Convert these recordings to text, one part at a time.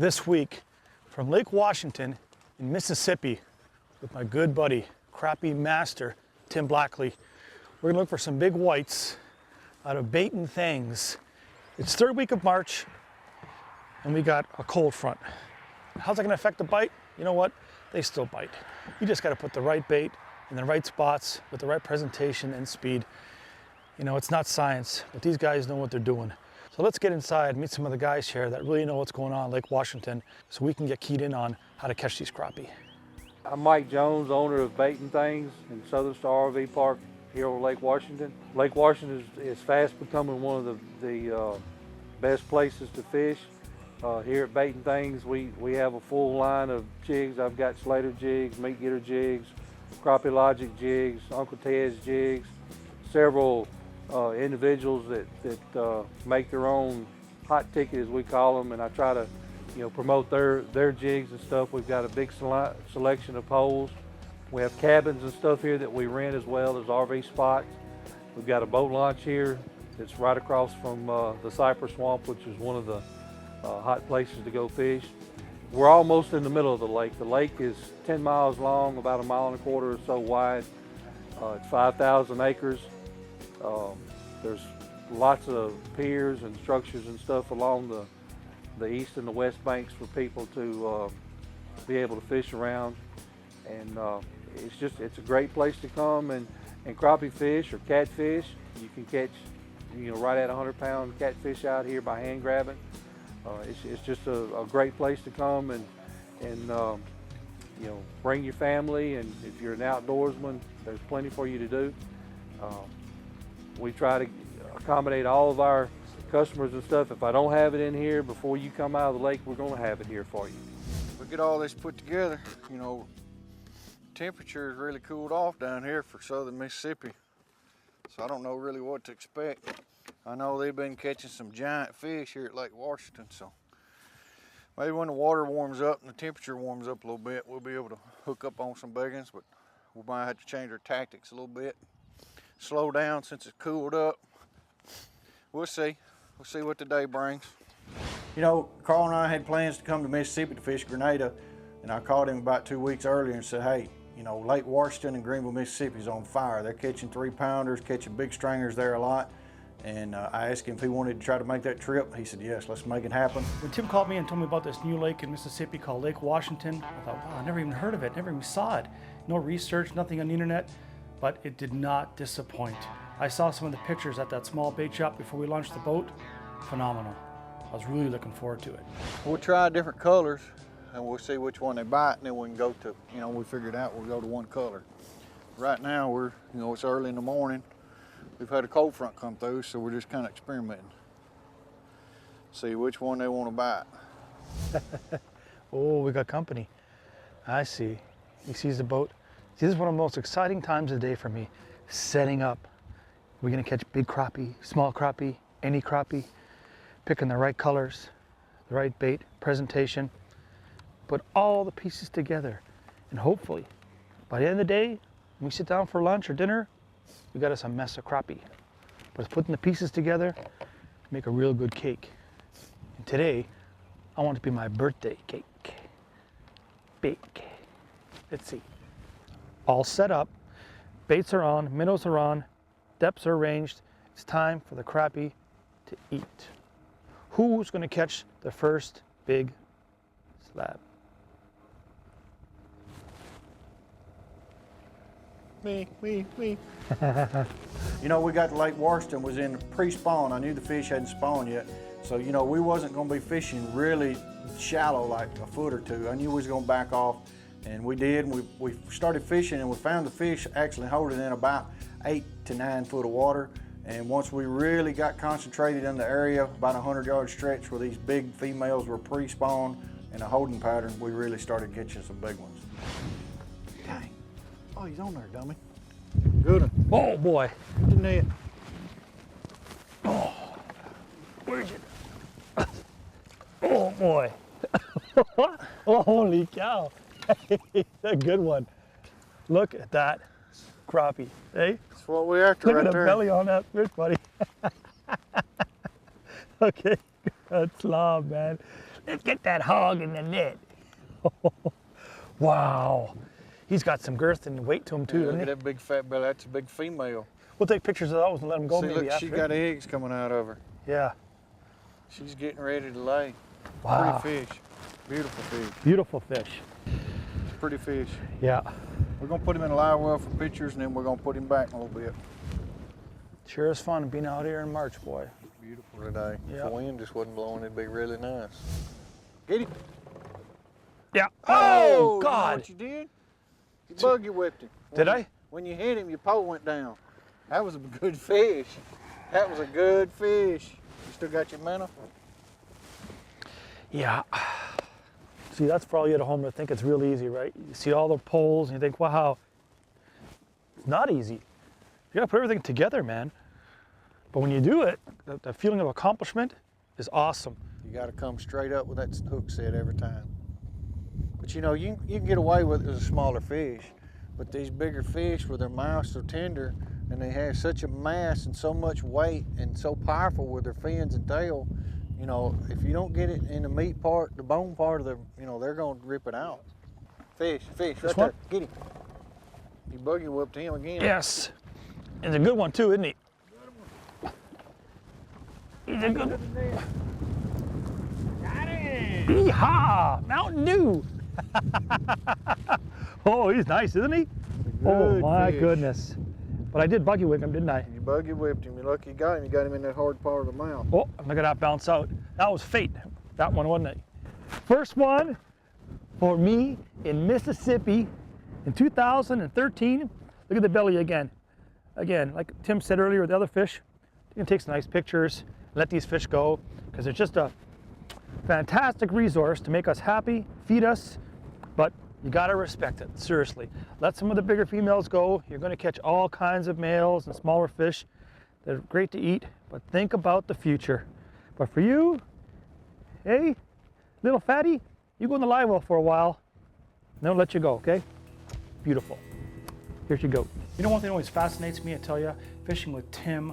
this week from Lake Washington in Mississippi with my good buddy, crappie master, Tim Blackley. We're gonna look for some big whites out of baiting things. It's third week of March and we got a cold front. How's that gonna affect the bite? You know what? They still bite. You just gotta put the right bait in the right spots with the right presentation and speed. You know, it's not science, but these guys know what they're doing. So let's get inside, meet some of the guys here that really know what's going on in Lake Washington so we can get keyed in on how to catch these crappie. I'm Mike Jones, owner of Baiting Things in Southern Star RV Park here on Lake Washington. Lake Washington is fast becoming one of the best places to fish. Here at Baiting Things, we have a full line of jigs. I've got Slater jigs, Meat Getter jigs, Crappie Logic jigs, Uncle Ted's jigs, several individuals that make their own hot ticket, as we call them, and I try to promote their jigs and stuff. We've got a big selection of poles. We have cabins and stuff here that we rent as well as RV spots. We've got a boat launch here that's right across from the Cypress Swamp, which is one of the hot places to go fish. We're almost in the middle of the lake. The lake is 10 miles long, about 1.25 miles or so wide. It's 5,000 acres. There's lots of piers and structures and stuff along the east and the west banks for people to be able to fish around. And it's a great place to come and crappie fish or catfish. You can catch right at 100-pound catfish out here by hand grabbing. It's just a great place to come and bring your family, and if you're an outdoorsman, there's plenty for you to do. We try to accommodate all of our customers and stuff. If I don't have it in here before you come out of the lake, we're going to have it here for you. We get all this put together, temperature has really cooled off down here for southern Mississippi, so I don't know really what to expect. I know they've been catching some giant fish here at Lake Washington, so maybe when the water warms up and the temperature warms up a little bit, we'll be able to hook up on some big ones, but we might have to change our tactics a little bit. Slow down since it's cooled up. We'll see. We'll see what the day brings. Karl and I had plans to come to Mississippi to fish Grenada, and I called him about 2 weeks earlier and said, hey, Lake Washington and Greenville, Mississippi is on fire. They're catching 3-pounders, catching big stringers there a lot. And I asked him if he wanted to try to make that trip. He said, yes, let's make it happen. When Tim called me and told me about this new lake in Mississippi called Lake Washington, I thought, wow, I never even heard of it, never even saw it. No research, nothing on the internet, but it did not disappoint. I saw some of the pictures at that small bait shop before we launched the boat. Phenomenal. I was really looking forward to it. We'll try different colors and we'll see which one they bite, and then we can go to, we figured out we'll go to one color. Right now it's early in the morning. We've had a cold front come through, so we're just kind of experimenting. See which one they want to bite. Oh, we got company. I see. He sees the boat. See, this is one of the most exciting times of the day for me, setting up. We're gonna catch big crappie, small crappie, any crappie, picking the right colors, the right bait, presentation, put all the pieces together, and hopefully, by the end of the day, when we sit down for lunch or dinner, we got us a mess of crappie. But it's putting the pieces together to make a real good cake. And today, I want it to be my birthday cake. Bake. Let's see. All set up. Baits are on, minnows are on, depths are arranged. It's time for the crappie to eat. Who's gonna catch the first big slab? Me. We got Lake Washington was in pre-spawn. I knew the fish hadn't spawned yet. So, we wasn't gonna be fishing really shallow, like a foot or two. I knew we was gonna back off, and we did. We started fishing, and we found the fish actually holding in about 8 to 9 foot of water. And once we really got concentrated in the area, about a 100-yard stretch where these big females were pre-spawned in a holding pattern, we really started catching some big ones. Dang. Oh, he's on there, dummy. Good one. Oh boy. Get the net. Oh, where'd you? Oh boy. Oh, holy cow. A good one. Look at that crappie, hey? That's what we're after. Look right at the there. belly on that fish, buddy. Okay, good slob, man. Let's get that hog in the net. Wow. He's got some girth and weight to him too, Look doesn't at he? that big fat belly. That's a big female. We'll take pictures of those and let them go See, maybe look, after. she got eggs coming out of her. Yeah. She's getting ready to lay. Wow. Pretty fish. Beautiful fish. Beautiful fish. Pretty fish. Yeah. We're gonna put him in a live well for pictures, and then we're gonna put him back in a little bit. Sure is fun being out here in March, boy. Beautiful today. Yeah. If the wind just wasn't blowing, it'd be really nice. Get him. Yeah. Oh, Oh, you know God. what you did? You buggy whipped him. Did I? When you hit him, your pole went down. That was a good fish. That was a good fish. You still got your minnow? Yeah. See, that's for all you at home that think it's real easy, right? You see all the poles and you think, wow, it's not easy. You gotta put everything together, man. But when you do it, the feeling of accomplishment is awesome. You got to come straight up with that hook set every time. But you know, you can get away with it as a smaller fish. But these bigger fish with their mouths so tender and they have such a mass and so much weight and so powerful with their fins and tail, you know, if you don't get it in the meat part, the bone part of the, you know, they're going to rip it out. Fish, right This there. one? Get him. You buggy whipped him again. Yes. And a good one too, isn't he? He's a good one. Yeehaw! Mountain Dew! Oh, he's nice, isn't he? Oh my fish. goodness. But I did buggy whip him, didn't I? You buggy whipped him. You're lucky you got him. You got him in that hard part of the mouth. Oh, look at that bounce out. That was fate, that one, wasn't it? First one for me in Mississippi in 2013. Look at the belly again. Again, like Tim said earlier with the other fish, you can take some nice pictures, let these fish go, because it's just a fantastic resource to make us happy, feed us, but you gotta respect it, seriously. Let some of the bigger females go. You're gonna catch all kinds of males and smaller fish. They're great to eat, but think about the future. But for you, hey, little fatty, you go in the live well for a while, and they'll let you go, okay? Beautiful. Here you go. You know, one thing that always fascinates me, I tell you, fishing with Tim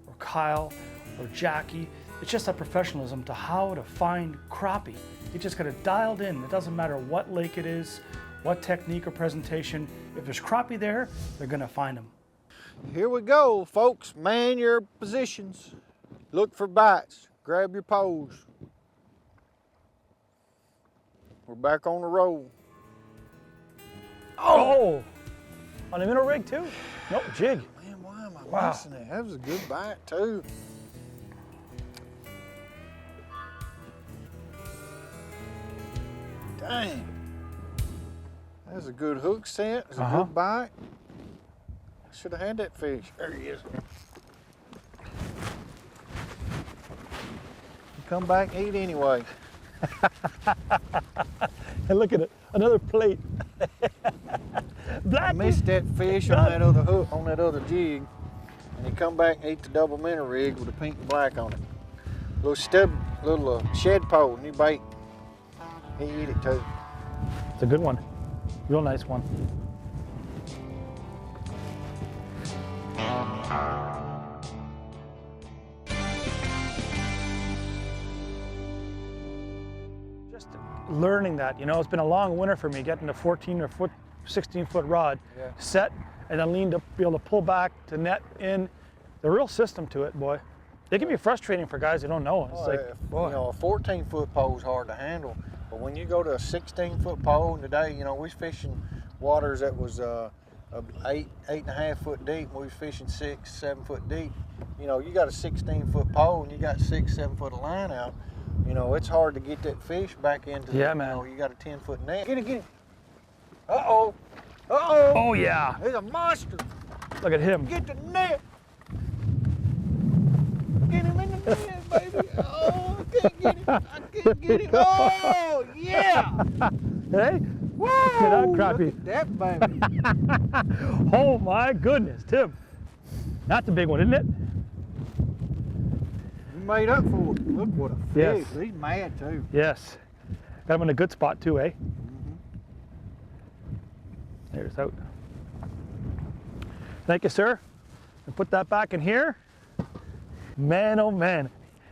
or Kyle or Jackie, it's just that professionalism to how to find crappie. You just got it dialed in. It doesn't matter what lake it is, what technique or presentation. If there's crappie there, they're gonna find them. Here we go, folks. Man your positions. Look for bites. Grab your poles. We're back on the roll. Oh! On the minnow rig too? Nope, jig. Man, why am I Wow. missing it? That was a good bite too. Dang. That was a good hook set. It was a good bite. I should have had that fish. There he is. Come back and eat anyway. And look at it, another plate. I missed that fish on that other hook, on that other jig, and he come back and ate the double minnow rig with the pink and black on it. Little shed pole, new bait. He eat it too. It's a good one, real nice one. Just learning that, you know, it's been a long winter for me, getting a 14 or 16 foot rod set and then lean to be able to pull back to net in. The real system to it, boy. It can be frustrating for guys who don't know. It's You know, a 14-foot pole is hard to handle, but when you go to a 16-foot pole, and today, you know, we was fishing waters that was 8.5 foot deep. We was fishing 6, 7 foot deep. You know, you got a 16-foot pole and you got 6, 7 foot of line out. You know, it's hard to get that fish back into. Man. You know, you got a 10-foot net. Get him. Uh-oh. Uh-oh. Oh yeah. He's a monster. Look at him. Get the net. Get him in the net, baby. Oh, I can't get him. I can't get him. Oh, yeah. Hey? Whoa. Look at that crappie. Look at that baby. Oh my goodness, Tim. That's a big one, isn't it? You made up for it. Look what a fish. Yes. He's mad too. Yes. Got him in a good spot too, eh? There's out. Thank you, sir. And put that back in here. Man, oh man.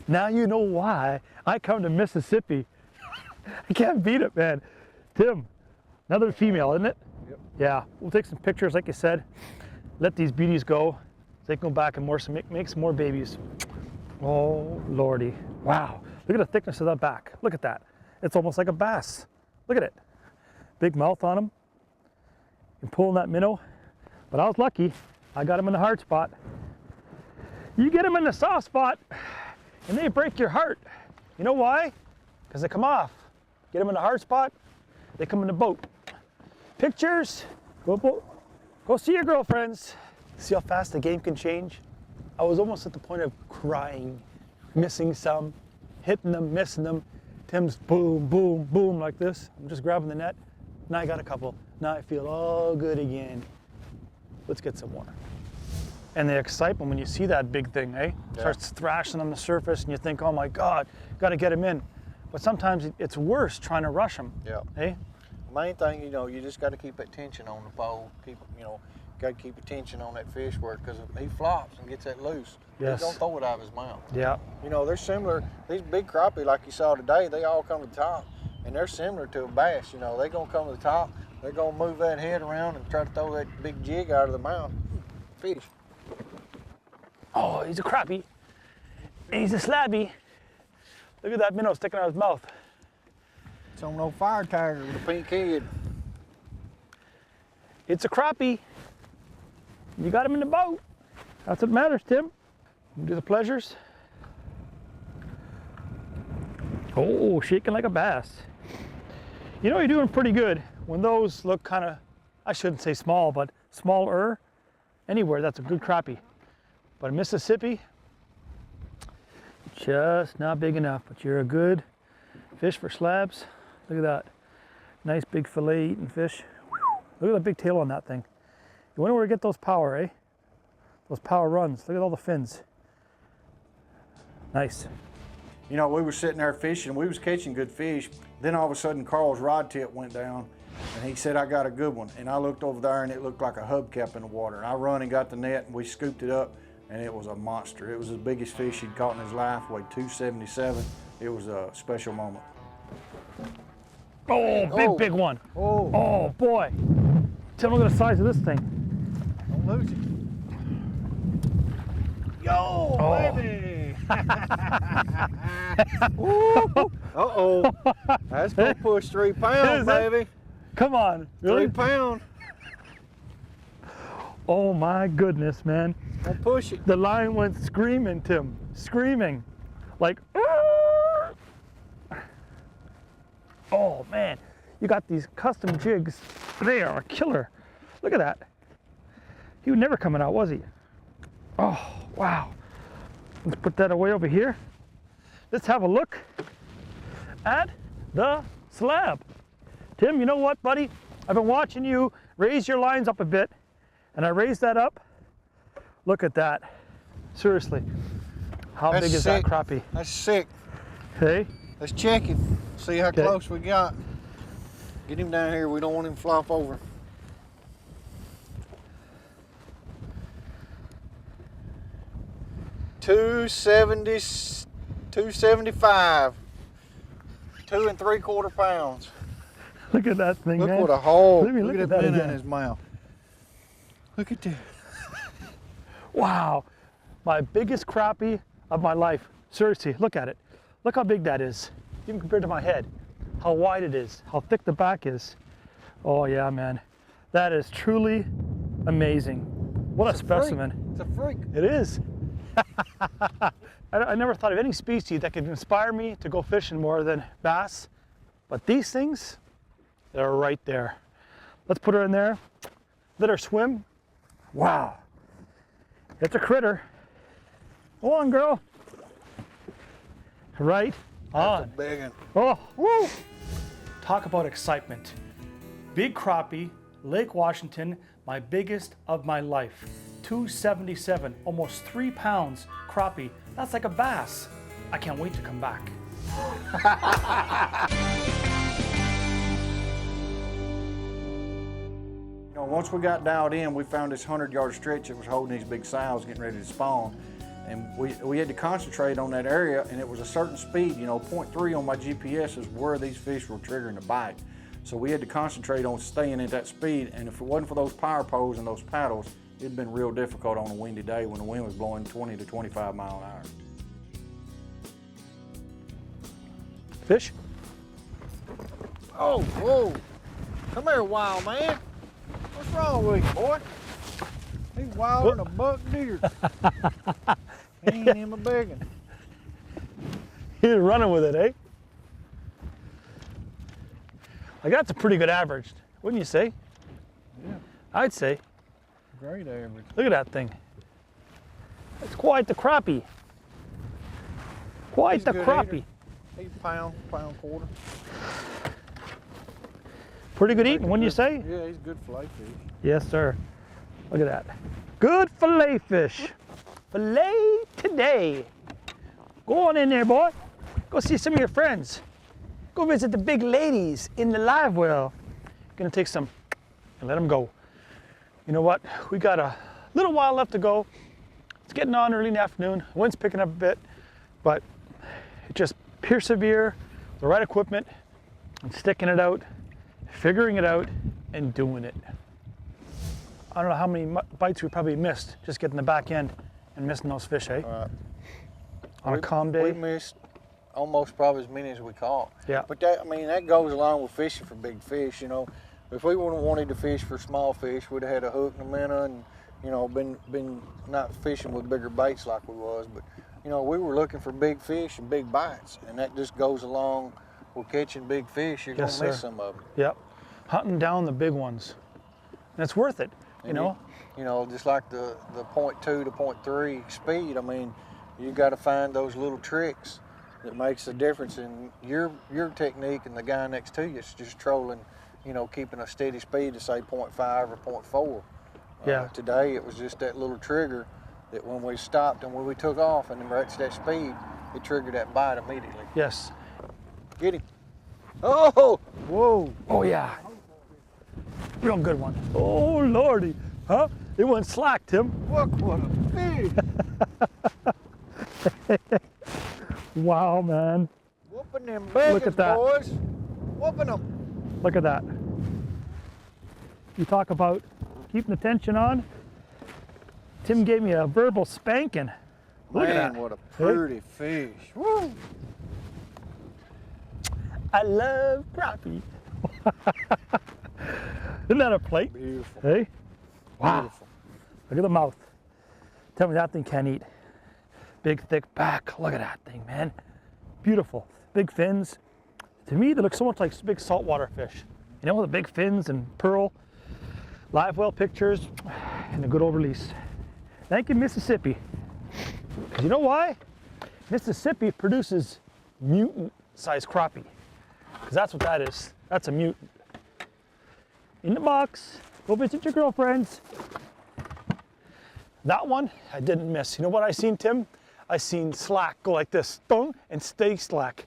Now you know why I come to Mississippi. I can't beat it, man. Tim, another female, isn't it? Yep. Yeah, we'll take some pictures, like you said. Let these beauties go. They can go back and make some more babies. Oh, Lordy. Wow. Look at the thickness of that back. Look at that. It's almost like a bass. Look at it. Big mouth on him. And pulling that minnow. But I was lucky. I got him in the hard spot. You get them in the soft spot, and they break your heart. You know why? Because they come off. Get them in the hard spot, they come in the boat. Pictures, go see your girlfriends. See how fast the game can change? I was almost at the point of crying, missing some, hitting them, missing them. Tim's boom, boom, boom like this. I'm just grabbing the net. Now I got a couple. Now I feel all good again. Let's get some more. And the excitement when you see that big thing, eh? Yeah. Starts thrashing on the surface and you think, oh my God, gotta get him in. But sometimes it's worse trying to rush him, Yeah. eh? Main thing, you know, you just got to keep that tension on the pole. Got to keep attention on that fish word, because if he flops and gets that loose, Yes. he don't throw it out of his mouth. Yeah. You know, they're similar. These big crappie, like you saw today, they all come to the top, and they're similar to a bass. You know, they're gonna come to the top. They're gonna move that head around and try to throw that big jig out of the mouth. Fish. Oh, he's a crappie. And he's a slabby. Look at that minnow sticking out of his mouth. It's on no fire tiger with a pink head. It's a crappie. You got him in the boat. That's what matters, Tim. Do the pleasures. Oh, shaking like a bass. You know, you're doing pretty good when those look kind of, I shouldn't say small, but smaller. Anywhere, that's a good crappie. But in Mississippi, just not big enough. But you're a good fish for slabs. Look at that. Nice big fillet eating fish. Look at the big tail on that thing. You wonder where to get those power, eh? Those power runs. Look at all the fins. Nice. You know, we were sitting there fishing, we was catching good fish. Then all of a sudden Carl's rod tip went down and he said, I got a good one. And I looked over there and it looked like a hubcap in the water. And I run and got the net and we scooped it up and it was a monster. It was the biggest fish he'd caught in his life, weighed 277. It was a special moment. Oh, big one. Oh, Oh boy. Tim, look at the size of this thing. don't lose it. Yo, Oh. baby. Uh-oh. That's gonna push 3 pounds, Is it? baby. Come on. 3 Really? pounds. Oh my goodness, man. Gonna push it. The line went screaming, Tim. Screaming. Like, "Arr!" Oh man. You got these custom jigs. They are a killer. Look at that. He was never coming out, was he? Oh, wow. Let's put that away over here. Let's have a look at the slab. Tim, you know what, buddy? I've been watching you raise your lines up a bit, and I raised that up. Look at that. Seriously. How That's big is sick. that crappie? That's sick. Hey? Let's check him. See how Okay. close we got. Get him down here. We don't want him to flop over. $270, $275. 2 3/4 pounds. Look at that thing, Look man. what a hole. Let me look at that minnow again. in his mouth. Look at that. Wow. My biggest crappie of my life. Seriously, look at it. Look how big that is. Even compared to my head. How wide it is. How thick the back is. Oh yeah, man. That is truly amazing. What a specimen. It's a freak. It is. I never thought of any species that could inspire me to go fishing more than bass. But these things, they're right there. Let's put her in there. Let her swim. Wow. It's a critter. Go on, girl. Right on. Big one. Oh, woo! Talk about excitement. Big crappie, Lake Washington, my biggest of my life. 277, almost 3 pounds crappie. That's like a bass. I can't wait to come back. You know, once we got dialed in, we found this 100-yard stretch that was holding these big sows getting ready to spawn. And we had to concentrate on that area, and it was a certain speed, you know, 0.3 on my GPS is where these fish were triggering the bite. So we had to concentrate on staying at that speed, and if it wasn't for those power poles and those paddles, it'd been real difficult on a windy day when the wind was blowing 20 to 25 mile an hour. Fish? Oh, whoa. Come here, wild man. What's wrong with you, boy? He's wilder than a buck deer. He ain't him a biggin. He's running with it, eh? Like, that's a pretty good average, wouldn't you say? Yeah. I'd say. Great average. Look at that thing. It's quite the crappie. Quite He's the a good crappie. eater. He's pound quarter. Pretty good eating, wouldn't you say? Yeah, he's good fillet fish. Yes, sir. Look at that. Good fillet fish. Fillet today. Go on in there, boy. Go see some of your friends. Go visit the big ladies in the live well. Gonna take some and let them go. You know what? We got a little while left to go. It's getting on early in the afternoon. Wind's picking up a bit, but just persevere, the right equipment, and sticking it out, figuring it out, and doing it. I don't know how many bites we probably missed just getting the back end and missing those fish, eh? On a calm day. We missed almost probably as many as we caught. Yeah. But that, I mean, that goes along with fishing for big fish, you know. If we would have wanted to fish for small fish, we'd have had a hook and a minnow and, you know, been not fishing with bigger baits like we was. But, you know, we were looking for big fish and big bites, and that just goes along with catching big fish. You're Yes, gonna miss sir. some of them. Yep. Hunting down the big ones. And it's worth it, you And know? You know, just like the 0.2 to 0.3 speed, I mean, you got to find those little tricks that makes the difference in your technique and the guy next to you is just trolling, you know, keeping a steady speed to say 0.5 or 0.4. Yeah. Today it was just that little trigger that when we stopped and when we took off and reached that speed, it triggered that bite immediately. Yes. Get him. Oh! Whoa! Oh, yeah. Real good one. Oh, Lordy. Huh? It went slack, Tim. Look what a fish! Wow, man. Whooping them biggins, Look at that. boys. Whooping them. Look at that. You talk about keeping the tension on. Tim gave me a verbal spanking. Look at Man, that. what a pretty fish. Woo! I love crappie. Isn't that a plate? Beautiful. Hey? Wow. Beautiful. Look at the mouth. Tell me that thing can't eat. Big, thick back. Look at that thing, man. Beautiful. Big fins. To me, they look so much like big saltwater fish. You know, the big fins and pearl. Live well pictures and a good old release. Thank you, Mississippi. 'Cause you know why? Mississippi produces mutant-sized crappie. Because that's what that is. That's a mutant. In the box. Go visit your girlfriends. That one, I didn't miss. You know what I seen, Tim? I seen slack go like this, thong, and stay slack.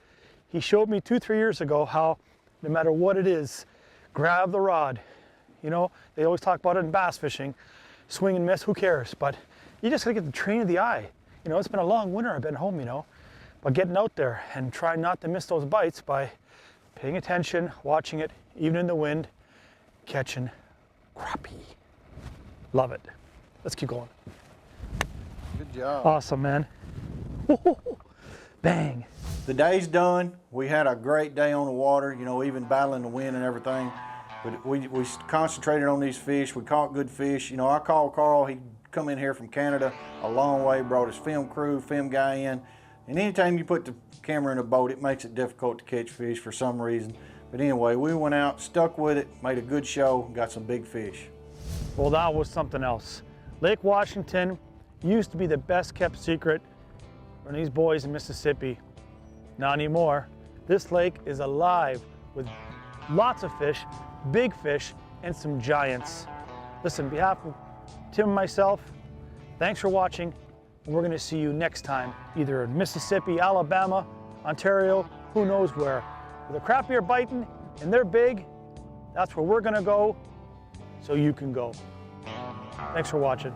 He showed me 2-3 years ago how no matter what it is, grab the rod. You know, they always talk about it in bass fishing. Swing and miss, who cares? But you just gotta get the train of the eye. You know, it's been a long winter, I've been home, you know. But getting out there and trying not to miss those bites by paying attention, watching it, even in the wind, catching crappie. Love it. Let's keep going. Good job. Awesome, man. Bang. The day's done. We had a great day on the water, you know, even battling the wind and everything. But we concentrated on these fish. We caught good fish. You know, I called Karl. He come in here from Canada a long way, brought his film crew, film guy in. And anytime you put the camera in a boat, it makes it difficult to catch fish for some reason. But anyway, we went out, stuck with it, made a good show, got some big fish. Well, that was something else. Lake Washington used to be the best kept secret for these boys in Mississippi. Not anymore. This lake is alive with lots of fish, big fish, and some giants. Listen, on behalf of Tim and myself, thanks for watching. We're gonna see you next time, either in Mississippi, Alabama, Ontario, who knows where. Where the crappie are biting and they're big, that's where we're gonna go, so you can go. Thanks for watching.